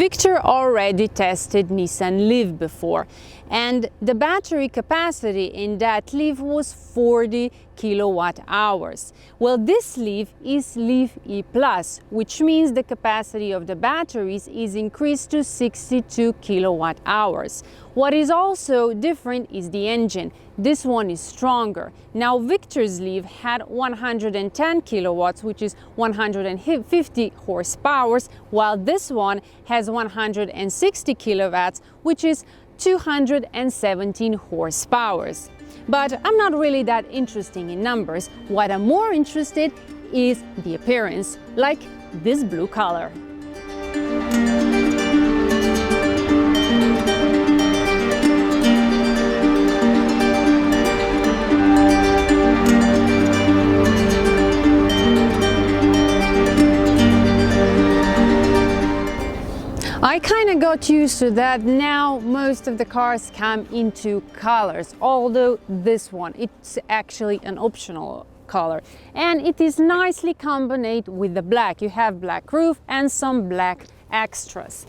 Victor already tested Nissan Leaf before, and the battery capacity in that Leaf was 40 kilowatt hours. Well, this Leaf is Leaf E+, which means the capacity of the batteries is increased to 62 kilowatt hours. What is also different is the engine. This one is stronger. Now, Victor's Leaf had 110 kilowatts, which is 150 horsepower, while this one has 160 kilowatts, which is 217 horsepower. But I'm not really that interested in numbers. What I'm more interested is the appearance, like this blue color. I kind of got used to that. Now most of the cars come into colors, although this one, it's actually an optional color, and it is nicely combined with the black. You have black roof and some black extras.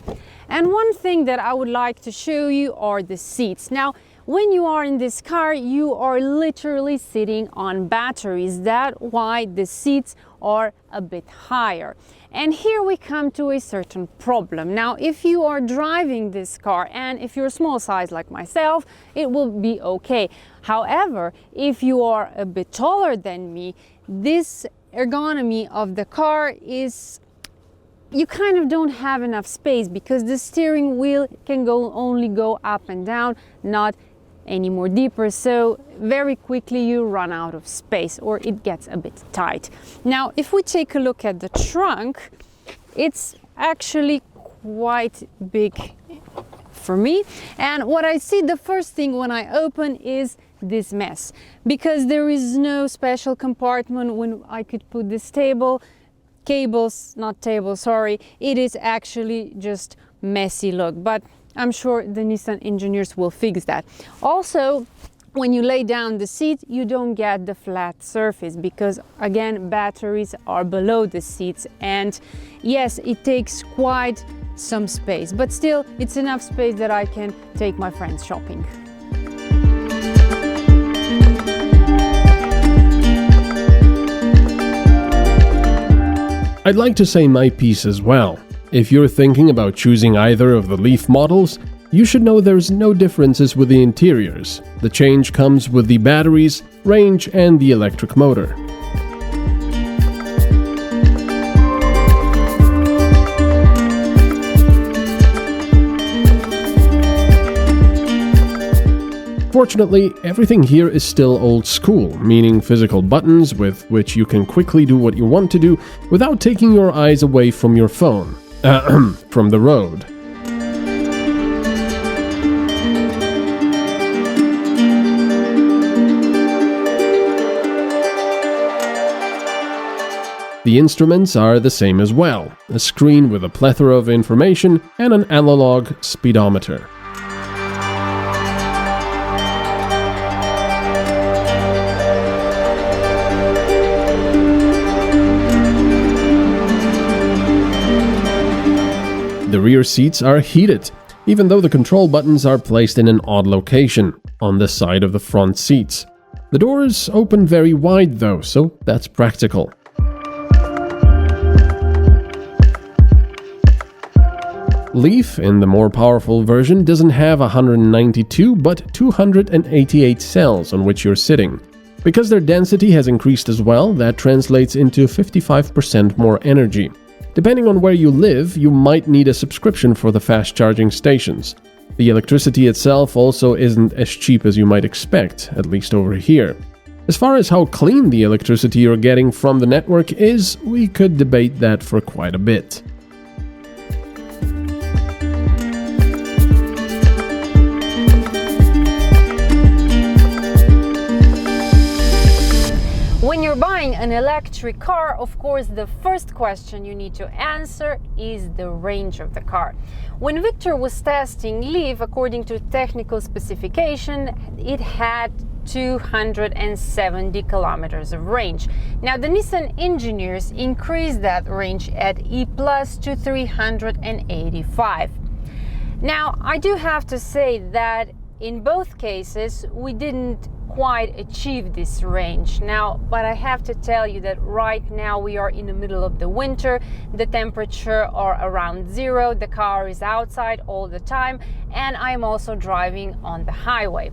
And one thing that I would like to show you are the seats. Now, when you are in this car, you are literally sitting on batteries. That's why the seats are a bit higher. And here we come to a certain problem. Now, if you are driving this car and if you're small size like myself, it will be okay. However, if you are a bit taller than me, this ergonomy of the car is, you kind of don't have enough space because the steering wheel can only go up and down, not any more deeper, so very quickly you run out of space or it gets a bit tight. Now, if we take a look at the trunk, it's actually quite big for me, and what I see the first thing when I open is this mess, because there is no special compartment when I could put this sorry, it is actually just messy look, but I'm sure the Nissan engineers will fix that. Also, when you lay down the seat, you don't get the flat surface because, again, batteries are below the seats, and yes, it takes quite some space, but still it's enough space that I can take my friends shopping. I'd like to say my piece as well. If you're thinking about choosing either of the Leaf models, you should know there's no differences with the interiors. The change comes with the batteries, range, and the electric motor. Fortunately, everything here is still old school, meaning physical buttons with which you can quickly do what you want to do without taking your eyes away from your phone. From the road. The instruments are the same as well, a screen with a plethora of information and an analog speedometer. The rear seats are heated, even though the control buttons are placed in an odd location, on the side of the front seats. The doors open very wide though, so that's practical. Leaf, in the more powerful version, doesn't have 192 but 288 cells on which you're sitting. Because their density has increased as well, that translates into 55% more energy. Depending on where you live, you might need a subscription for the fast charging stations. The electricity itself also isn't as cheap as you might expect, at least over here. As far as how clean the electricity you're getting from the network is, we could debate that for quite a bit. When you're buying an electric car, of course, the first question you need to answer is the range of the car. When Victor was testing Leaf, according to technical specification, it had 270 kilometers of range. Now the Nissan engineers increased that range at E Plus to 385. Now I do have to say that in both cases we didn't quite achieve this range now, but I have to tell you that right now we are in the middle of the winter, the temperature are around 0, the car is outside all the time, and I'm also driving on the highway.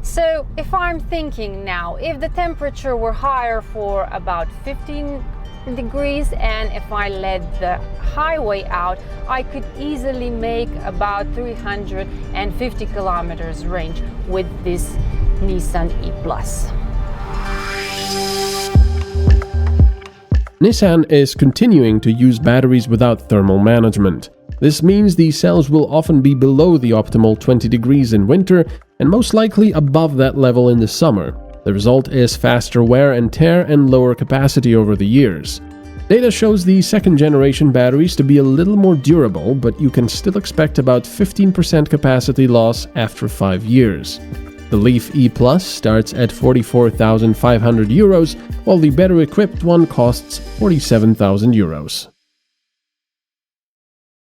So if I'm thinking now, if the temperature were higher for about 15 degrees and if I let the highway out, I could easily make about 350 kilometers range with this Nissan E Plus. Nissan is continuing to use batteries without thermal management. This means these cells will often be below the optimal 20 degrees in winter and most likely above that level in the summer. The result is faster wear and tear and lower capacity over the years. Data shows the second-generation batteries to be a little more durable, but you can still expect about 15% capacity loss after 5 years. The Leaf E Plus starts at €44,500, while the better-equipped one costs €47,000.